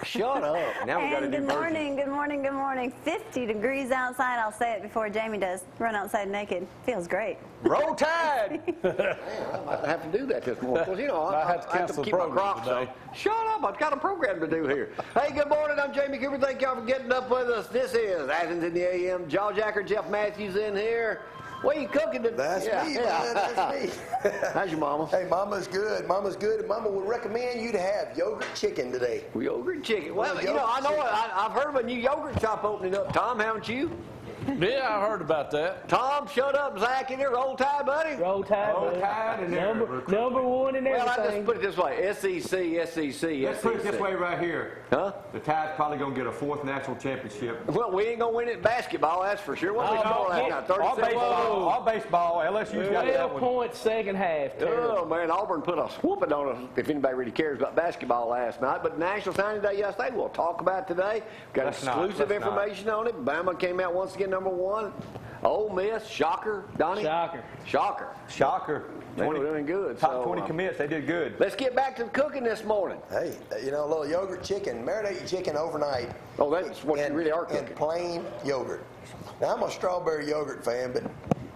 shut up. Now we got a new Good morning, version. good morning, good morning. 50 degrees outside. I'll say it before Jamie does. Run outside naked. Feels great. Roll Tide! Man, I might have to do that this morning. Because, you know, I have to have cancel to the keep my program Crocs today. on. Shut up. I've got a program to do here. Hey, good morning. I'm Jamie Cooper. Thank y'all for getting up with us. This is Athens in the AM. Jaw Jacker, Jeff Mathews in here. What are you cooking today? That's me, man. That's me. How's your mama? Hey, Mama's good. Mama's good. And Mama would recommend you to have yogurt chicken today. Yogurt chicken. Well, Well, you know, I know yogurt I've heard of a new yogurt shop opening up. Tom, haven't you? Yeah, I heard about that. Tom, shut up. Zach in there. Roll Tide, buddy. Roll Tide, Roll buddy. Tide and Number one in Well, I just everything. put it this way. SEC. Let's put it this way right here. Huh? The Tide's probably going to get a 4th national championship. Well, we ain't going to win it in basketball, that's for sure. What we score last night? 37. All baseball, LSU's got that 12 one. points second half. Oh, man, Auburn put a whooping on us, if anybody really cares about basketball last night. But National Signing Day yesterday, we'll talk about today. Got exclusive information on it. Bama came out once again #1. Ole Miss, shocker, Donnie? Shocker. Shocker. They were doing good. Top 20 commits, they did good. Let's get back to the cooking this morning. Hey, you know, a little yogurt chicken. Marinate your chicken overnight. Oh, that's what you really are cooking. And plain yogurt. Now, I'm a strawberry yogurt fan, but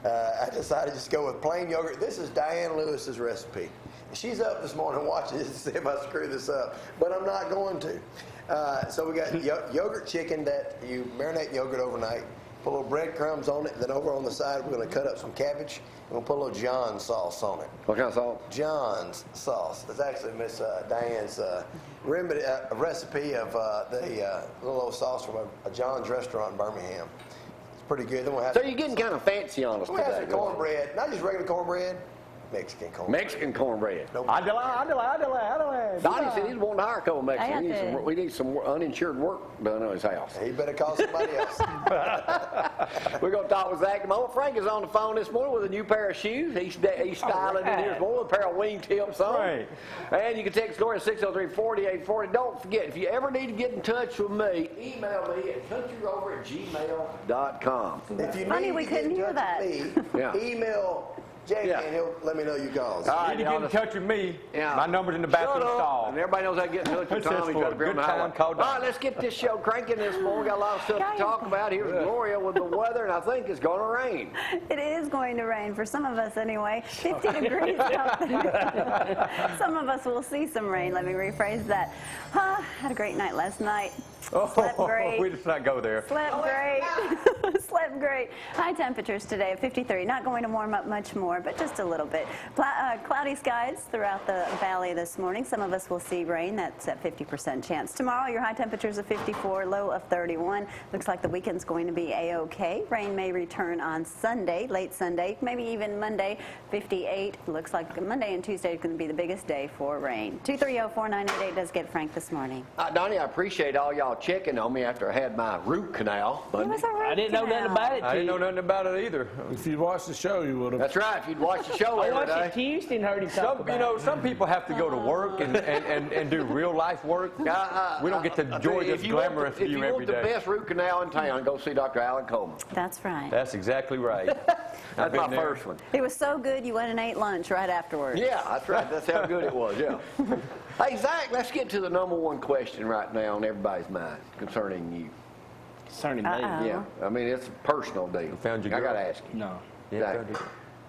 I decided to just go with plain yogurt. This is Diane Lewis's recipe. She's up this morning watching this to see if I screw this up, but I'm not going to. So we got yogurt chicken that you marinate in yogurt overnight. Put a little breadcrumbs on it, and then over on the side, we're going to cut up some cabbage, and we'll put a little John sauce on it. What kind of sauce? John's sauce. It's actually Miss Diane's recipe of the little old sauce from a John's restaurant in Birmingham. It's pretty good. Then we'll have So you're getting kind of fancy on us we'll have today. some cornbread, not just regular cornbread, Mexican cornbread. Mexican cornbread. Nope. Adelaide. Donnie said he's wanting to hire a couple Mexicans. We need some uninsured work done on his house. He better call somebody else. We're going to talk with Zach in a moment. Frank is on the phone this morning with a new pair of shoes. He's styling in here this morning with a pair of wingtips on. Right. And you can text Gloria 603-4840. Don't forget, if you ever need to get in touch with me, email me at countryrover@gmail.com. If you Funny need we to get couldn't in hear touch that. with me, Yeah. email Jamie and he'll let me know you called. All You right, need to get in touch with me. Yeah. My number's in the bathroom Shut up. stall. And everybody knows how to get in touch with What's Tom. this He's for? got to be on Good the time, highway. call All Don. right, let's get this show cranking this morning. We got a lot of stuff to talk about. Here's Gloria with the weather, and I think it's going to rain. It is going to rain, for some of us anyway. 50 degrees out there. Some of us will see some rain. Let me rephrase that. Had a great night last night. Slept great. We just not go there. Slept great. Slept great. High temperatures today of 53. Not going to warm up much more, but just a little bit. Cloudy skies throughout the valley this morning. Some of us will see rain. That's at 50% chance. Tomorrow, your high temperatures of 54, low of 31. Looks like the weekend's going to be a-okay. Rain may return on Sunday, late Sunday, maybe even Monday, 58. Looks like Monday and Tuesday is going to be the biggest day for rain. 230-4988 does get Frank this morning. Donnie, I appreciate all y'all checking on me after I had my root canal. It was a root I didn't know nothing canal. about it. I didn't know nothing about it either. If you'd watched the show, you would have. That's right. If you'd watched the show I every watched day. it Tuesday and heard him talk about You know, some people have to go to work and do real life work. We don't get to enjoy this glamorous view every If you want the day. best root canal in town, go see Dr. Alan Coleman. That's right. That's exactly right. That's my been there. first one. It was so good you went and ate lunch right afterwards. Yeah, that's right. That's how good it was, yeah. Hey, Zach, let's get to the #1 question right now on everybody's mind concerning you. concerning me. Yeah, I mean, it's a personal deal. Found your I girl? got to ask you. No. Zach,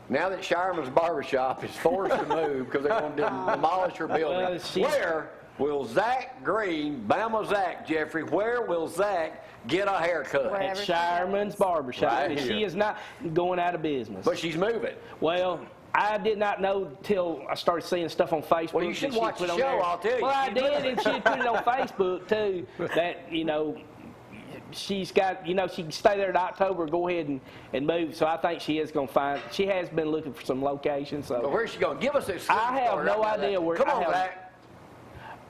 now that Shireman's Barbershop is forced to move because they're going to demolish her building, Well, where will Zach Green, Bama Zack, Jeffrey, where will Zach get a haircut? Wherever At she Shireman's Barbershop. Right And here. she is not going out of business. But she's moving. Well, I did not know till I started seeing stuff on Facebook. Well, you should that she watch put the on show, there. I'll tell you. Well, I She's did, moving. and she had put it on Facebook, too, that, you know, she's got, you know, she can stay there in October, go ahead and move. So I think she is going to find, she has been looking for some locations. But So where's she going? Give us a I have no idea where. Come on, I have, Zach.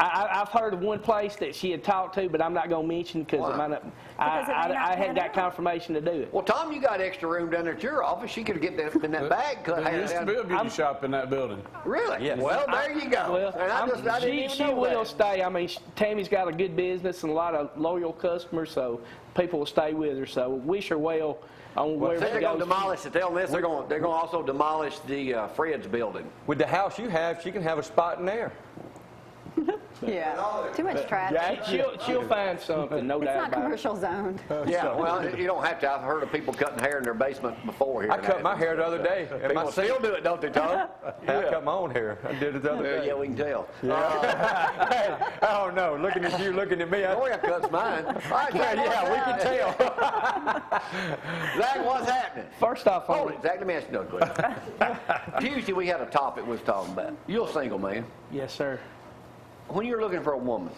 I've heard of one place that she had talked to, but I'm not going to mention because I hadn't got confirmation to do it. Well, Tom, you got extra room down there at your office. She could get that in that bag cut. There used to be a beauty shop in that building. Really? Yes. Well, there you go. Well, and I didn't even she know will that. stay. I mean, Tammy's got a good business and a lot of loyal customers, so people will stay with her. So wish her well on wherever They're she going to goes. demolish it. They're going to also demolish the Fred's building. With the house you have, she can have a spot in there. Yeah, too much traffic. She'll find something, no doubt It's not about it. commercial zoned. Yeah, well, you don't have to. I've heard of people cutting hair in their basement before here. I cut my hair the other day. People still do it, don't they, Tom? I cut my own hair. I did it the other day. Yeah, we can tell. Hey, oh no, looking at you, looking at me. Gloria cuts mine. Yeah, we can tell. Zach, what's happening? First off, Hold it, Zach, let me ask you another question. Tuesday we had a topic we was talking about. You're a single man. yes, sir. When you're looking for a woman,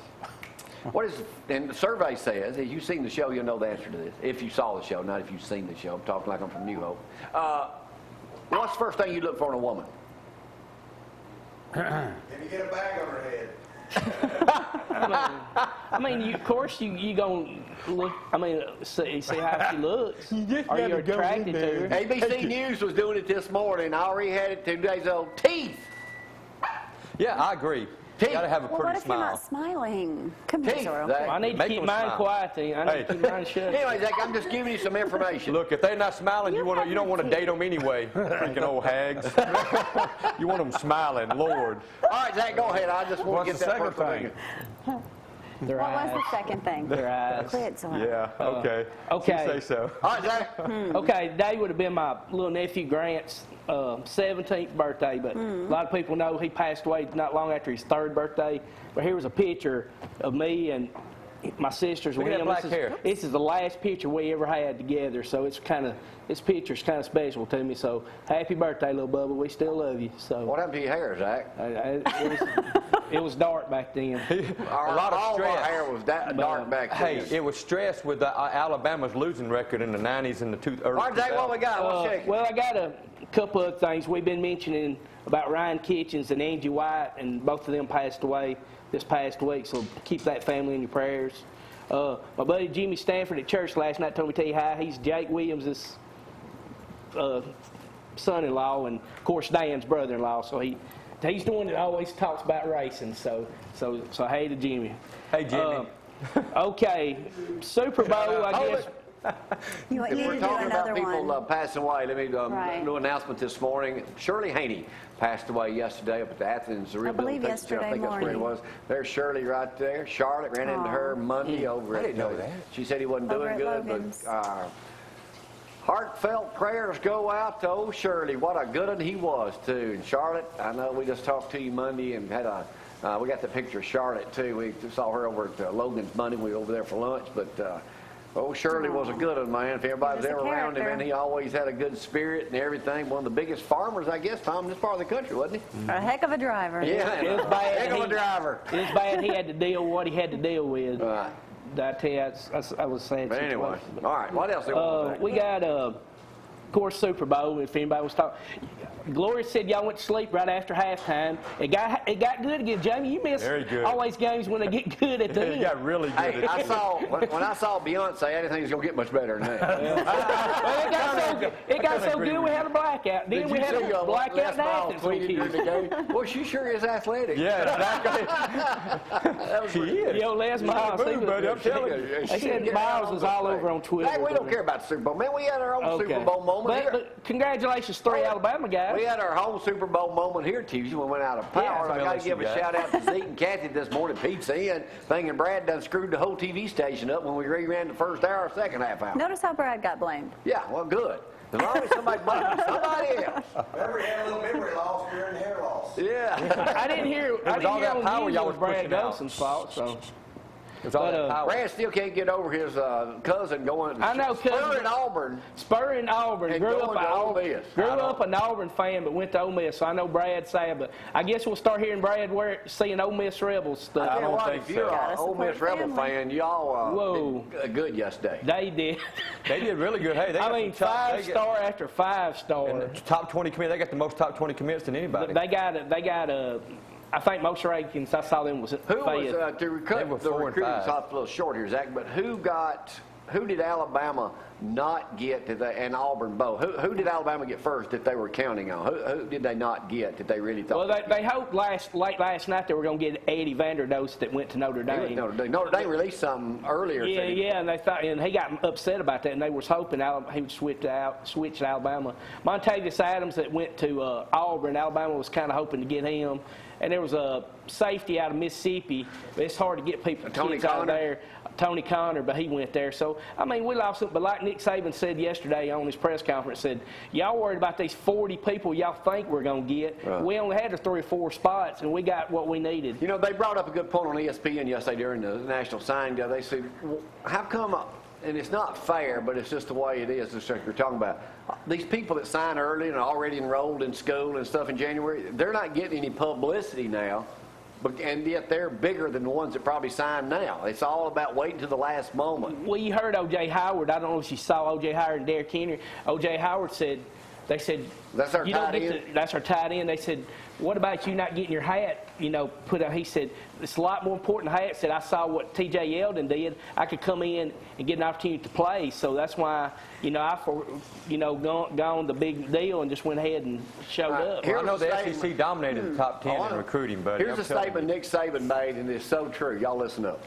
what is, and the survey says, if you've seen the show, you'll know the answer to this. If you saw the show, not if you've seen the show. I'm talking like I'm from New Hope. What's the first thing you look for in a woman? Can you get a bag on her head? I mean, of course, you gonna look. I mean, see how she looks. Are you attracted to her? ABC News was doing it this morning. I already had it 2 days old. Teeth. Yeah, I agree. You got to have a Well, pretty what if you're smile. not smiling? Come here, Teeth, Zorro. Zach. I need to Make keep them mine smile. quiet. I need to keep mine shut. Anyway, Zach, I'm just giving you some information. Look, if they're not smiling, you have don't want to your date them anyway. Freaking old hags. You want them smiling, Lord. All right, Zach, go ahead. I just want to What's get the that second first thing? thing. Their What eyes. was the second thing? Their eyes. Quit, Zorro. Yeah, okay. okay. You say so. All right, Zach. Okay, today would have been my little nephew Grant's 17th birthday, but a lot of people know he passed away not long after his 3rd birthday. But here was a picture of me and my sisters. Look at that black hair. This is the last picture we ever had together, so this picture's kind of special to me. So happy birthday, little Bubba. We still love you. So What happened to your hair, Zach? it was dark back then. A lot of all stress. our hair was dark back Hey, then. it was stress with Alabama's losing record in the 90s and the early All right, Zach, what we got? What's shaking? Well, I got a couple of things. We've been mentioning about Ryan Kitchens and Angie White, and both of them passed away this past week, so keep that family in your prayers. My buddy Jimmy Stanford at church last night told me to tell you hi. He's Jake Williams' son-in-law, and of course Dan's brother-in-law. So he's the one that always talks about racing. So hey to Jimmy. Hey, Jimmy. Okay, Super Bowl, I guess. You want If you we're to do talking about another people one. passing away, let me Right. do an announcement this morning. Shirley Haney passed away yesterday up at the Athens believe Rehabilitation Center. I yesterday think that's where it morning. was. There's Shirley right there. Charlotte ran into her Monday over I at didn't know that. She said he wasn't Over doing at good, Logan's. but heartfelt prayers go out to old Shirley. What a good one he was, too. And Charlotte, I know we just talked to you Monday and had we got the picture of Charlotte, too. We saw her over at Logan's Monday. We were over there for lunch, but Shirley was a good one, man. If everybody was He was ever a around him, character. and he always had a good spirit and everything. One of the biggest farmers, I guess, Tom, in this part of the country, wasn't he? A heck of a driver. Yeah, It was bad. heck of a driver. It was bad. He had to deal with what he had to deal with. Right. I tell you, I was sad. But anyway, situation. all right. What else? They want to say? We got of course Super Bowl. If anybody was talking, Gloria said y'all went to sleep right after halftime. It got good again. Jamie, you miss Very good. always games when they get good at the It end. got really good. Hey, I saw when I saw Beyonce, I didn't think it was gonna get much better than that. Well, it got so good we had a blackout. Then we had a blackout in Athens. Well, she sure is athletic. Yeah, exactly. She is. Yo, Les Miles. Move, buddy, I'm telling you. They said Miles was all over on Twitter. Hey, we don't care about the Super Bowl, man. We had our own Super Bowl moment here. But congratulations, 3 Alabama guys. We had our whole Super Bowl moment here Tuesday when we went out of power. Yeah, I got to LSU give a guys. shout out to Zeke and Kathy this morning. Pete's in, thinking Brad done screwed the whole TV station up when we reran the first hour, second half hour. Notice how Brad got blamed. Yeah, well, good. As long as somebody blames somebody else. Remember, he had a little memory loss during the hair loss. Yeah. I didn't hear. I was all didn't hear that on power the news y'all it was was Brad pushing out. Dawson's fault. So It's all that power. Brad still can't get over his cousin going I know, Spur cousin. in Auburn. Spur in Auburn. And Grew going up to Ole Miss. an Auburn fan, but went to Ole Miss. So I know Brad's sad, but I guess we'll start hearing Brad seeing Ole Miss Rebels stuff. I don't what, think if you're so. an Gotta Ole Miss support Rebel family. fan, y'all Whoa. did good yesterday. They did. They did really good. Hey, they I got mean, some top, 5-star after 5-star. and the top 20 commits. They got the most top 20 commits than anybody. They got I think most rankings I saw them was Who was Fayette. to They were recruit the 4 and recruiting 5. top a little short here, Zach? But who did Alabama not get to and Auburn both? Who did Alabama get first that they were counting on? Who did they not get that they really thought? Well, they hoped late last night they were going to get Eddie Vanderdost that went to Notre Dame. Notre Dame released something earlier. Yeah, and they thought, and he got upset about that, and they was hoping he would switch to Alabama. Montavious Adams that went to Auburn, Alabama was kind of hoping to get him. And there was a safety out of Mississippi. It's hard to get people kids out of there. Tony Connor, but he went there. So, I mean, we lost it. But like Nick Saban said yesterday on his press conference, said, y'all worried about these 40 people y'all think we're going to get. Right. We only had 3 or 4 spots, and we got what we needed. You know, they brought up a good point on ESPN yesterday during the National Signing Day. They said, well, how come, and it's not fair, but it's just the way it is, just like you're talking about. These people that sign early and are already enrolled in school and stuff in January, they're not getting any publicity now. And yet they're bigger than the ones that probably sign now. It's all about waiting to the last moment. Well, you heard O.J. Howard. I don't know if you saw O.J. Howard and Derrick Henry. O.J. Howard said, they said, that's our tight end. That's our tight end. They said, what about you not getting your hat, put out? He said, it's a lot more important than hat. Said, I saw what T.J. Yeldon did. I could come in and get an opportunity to play. So that's why, I gone the big deal and just went ahead and showed up. Well, I know the SEC dominated the top 10 in recruiting, but here's a statement Nick Saban made, and it's so true. Y'all listen up.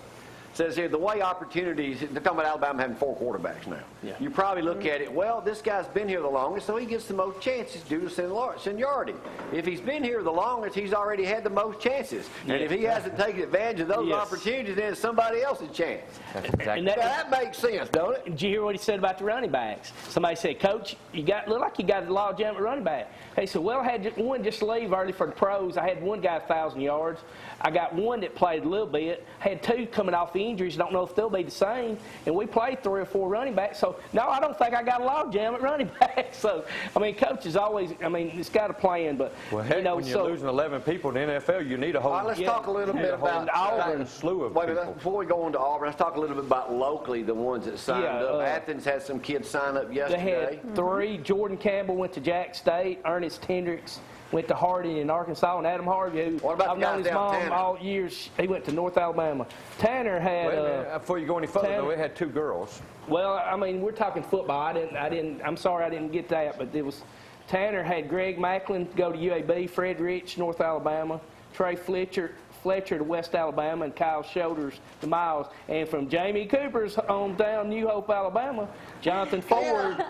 It says here, the way opportunities, they're talking about Alabama having 4 quarterbacks now. Yeah. You probably look at it, well, this guy's been here the longest, so he gets the most chances due to seniority. If he's been here the longest, he's already had the most chances. And if he hasn't taken advantage of those opportunities, then it's somebody else's chance. That's exactly. That makes sense, don't it? Did you hear what he said about the running backs? Somebody said, Coach, look like you got a log jam at running back. He said, well, I had one just leave early for the pros. I had one guy 1,000 yards. I got one that played a little bit. Had 2 coming off injuries. Don't know if they'll be the same. And we played 3 or 4 running backs. So, no, I don't think I got a log jam at running back. So, I mean, coach is always, it's got a plan. But, well, heck, when you're losing 11 people in the NFL, you need a whole let's talk a little bit about Auburn. Slew of people. Before we go on to Auburn, let's talk a little bit about locally the ones that signed up. Athens had some kids sign up yesterday. They had 3. Jordan Campbell went to Jack State. Ernest Hendricks went to Harding in Arkansas, and Adam Harvey, who I've known his mom all years, he went to North Alabama. Tanner had. Before you go any further, though, it had 2 girls. Well, we're talking football. I'm sorry I didn't get that, but it was. Tanner had Greg Macklin go to UAB, Fred Rich, North Alabama, Trey Fletcher to West Alabama, and Kyle Shoulders to Miles. And from Jamie Cooper's hometown, New Hope, Alabama, Jonathan Ford.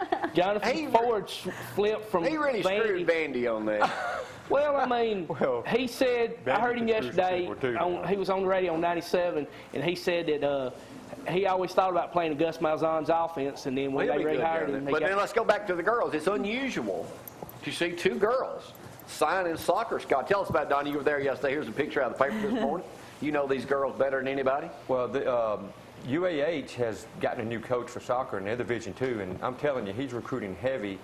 Ford flipped from. He really screwed Vandy on that. Well, he said, I heard him yesterday, he was on the radio on 97, and he said that he always thought about playing Gus Malzahn's offense, and then when they rehired him. But then let's go back to the girls. It's unusual to see 2 girls signing soccer squad. Tell us about it, Donnie. You were there yesterday. Here's a picture out of the paper this morning. You know these girls better than anybody. Well, the UAH has gotten a new coach for soccer in their Division II, and I'm telling you, he's recruiting heavy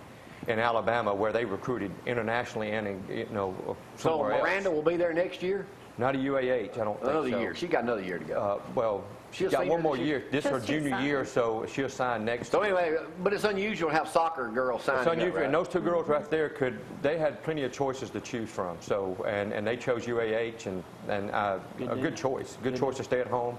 in Alabama, where they recruited internationally and somewhere else. So Miranda will be there next year? Not a UAH, I don't think so. Another year. She got another year to go. Well, she's got one more year. This is her junior year, so she'll sign next year. So anyway, but it's unusual to have soccer girls sign. It's unusual, right? And those 2 girls right there they had plenty of choices to choose from. So, and they chose UAH, and a good choice. Good choice to stay at home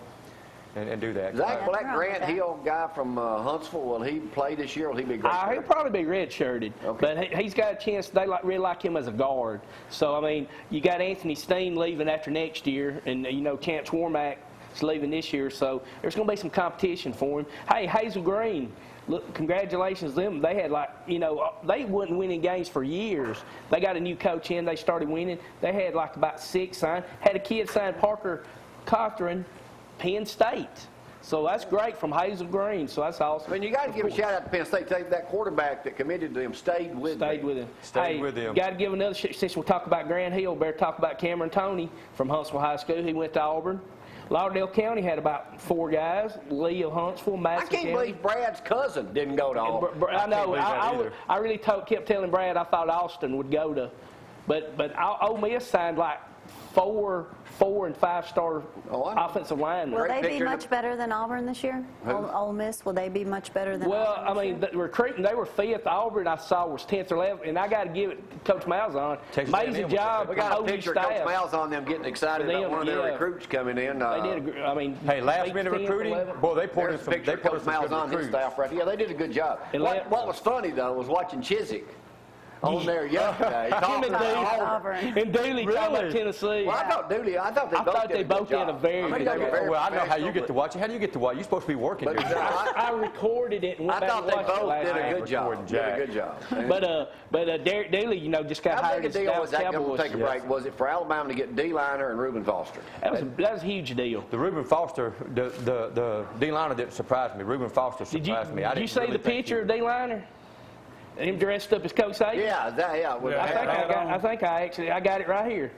and do that. Zach, will that Grant Hill guy from Huntsville, will he play this year, or will he be redshirted? He'll probably be redshirted. Okay. But he's got a chance. They really like him as a guard. So, you got Anthony Steen leaving after next year, and, Chance Warmack is leaving this year. So, there's going to be some competition for him. Hey, Hazel Green, look, congratulations to them. They had they wasn't winning games for years. They got a new coach in. They started winning. They had about 6 signed. Had a kid signed, Parker Cothran, Penn State. So that's great from Hazel Green. So that's awesome. You got to give a shout out to Penn State. That quarterback that committed to them stayed with him. Stayed with him. Got to give another since we'll talk about Grant Hill, better talk about Cameron Toney from Huntsville High School. He went to Auburn. Lauderdale County had about 4 guys. Lee of Huntsville, Madison I can't believe Brad's cousin didn't go to Auburn. I know. I really kept telling Brad I thought Austin would go to, but Ole Miss signed 4 and 5-star offensive linemen. Will they be much better than Auburn this year? Ole Miss, will they be much better than Well, Auburn I mean, the recruiting, they were 5th. Auburn, I saw, was 10th or 11th. And I got to give it to Coach Malzahn. Amazing job. We got a picture of Coach Malzahn them getting excited about one of their recruits coming in. They did. I mean, hey, last-minute recruiting, boy, they poured in some. They poured some good recruits. His staff right. Yeah, they did a good job. What was funny though was watching Chiswick on there yesterday. And Dooley talking about Tennessee. Well, I thought they both did a very good job. Well, I know how you get to watch it. How do you get to watch? You're supposed to be working here. I recorded it and went back and watched it last night. I thought they both did a good job. But Derek Dooley, just got hired as Dallas Cowboys. Take a break. Was it for Alabama to get D-liner and Reuben Foster? That was a huge deal. The Reuben Foster, the D-liner didn't surprise me. Reuben Foster surprised me. Did you see the picture of D-liner? Him dressed up as Coach Saban? Yeah. I think I got it right here.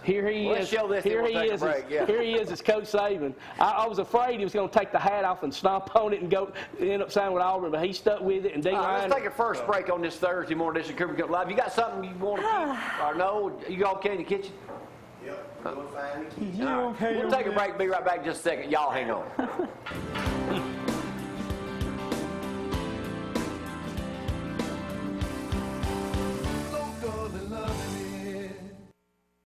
Here he is. Here he is as Coach Saban. I was afraid he was going to take the hat off and stomp on it and end up signing with Auburn, but he stuck with it. And let's take a first break on this Thursday morning edition of Cooper Cup Live. You got something you want to keep? Or no? You okay in the kitchen? Yep. Doing fine. We'll take a break. Be right back in just a second. Y'all hang on.